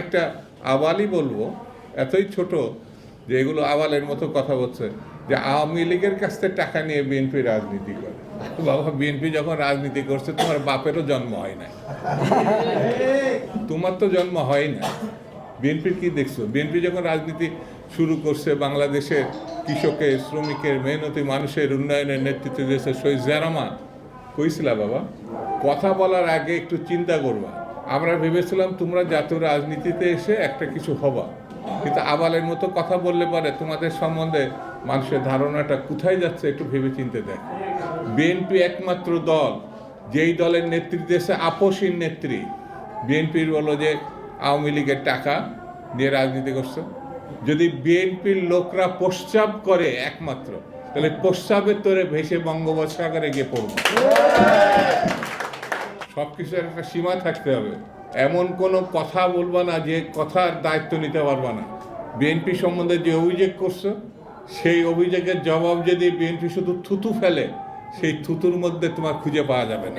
একটা আওয়ালই বলবো, এতই ছোট যে এগুলো আওয়ালের মতো কথা বলছে যে আওয়ামী লীগের কাছ থেকে টাকা নিয়ে বিএনপি রাজনীতি করে। বাবা, বিএনপি যখন রাজনীতি করছে তোমার বাপেরও জন্ম হয় না, তোমার তো জন্ম হয় না। বিএনপির কি দেখছো? বিএনপি যখন রাজনীতি শুরু করছে, বাংলাদেশের কৃষকের, শ্রমিকের, মেহনতি মানুষের উন্নয়নের নেতৃত্ব দিয়েছে শহীদ জিয়া রহমান। কইছিলা বাবা, কথা বলার আগে একটু চিন্তা করবা। আমরা ভেবেছিলাম তোমরা জাতীয় রাজনীতিতে এসে একটা কিছু হবা, কিন্তু আবালের মতো কথা বললে পরে তোমাদের সম্বন্ধে মানুষের ধারণাটা কোথায় যাচ্ছে একটু ভেবে চিনতে দেখ। বিএনপি একমাত্র দল যেই দলের নেতৃত্বে এসে আপসীন নেত্রী। বিএনপির বলো যে আওয়ামী লীগের টাকা দিয়ে রাজনীতি করছে। যদি বিএনপির লোকরা প্রস্রাব করে একমাত্র, তাহলে প্রস্রাবের তোরে ভেসে বঙ্গোপসাগরে গিয়ে পড়বে। সব কিছুর একটা সীমা থাকতে হবে। এমন কোনো কথা বলবা না যে কথার দায়িত্ব নিতে পারবা না। বিএনপি সম্বন্ধে যে অভিযোগ করছো, সেই অভিযোগের জবাব যদি বিএনপি শুধু থুতু ফেলে, সেই থুতুর মধ্যে তোমার খুঁজে পাওয়া যাবে না।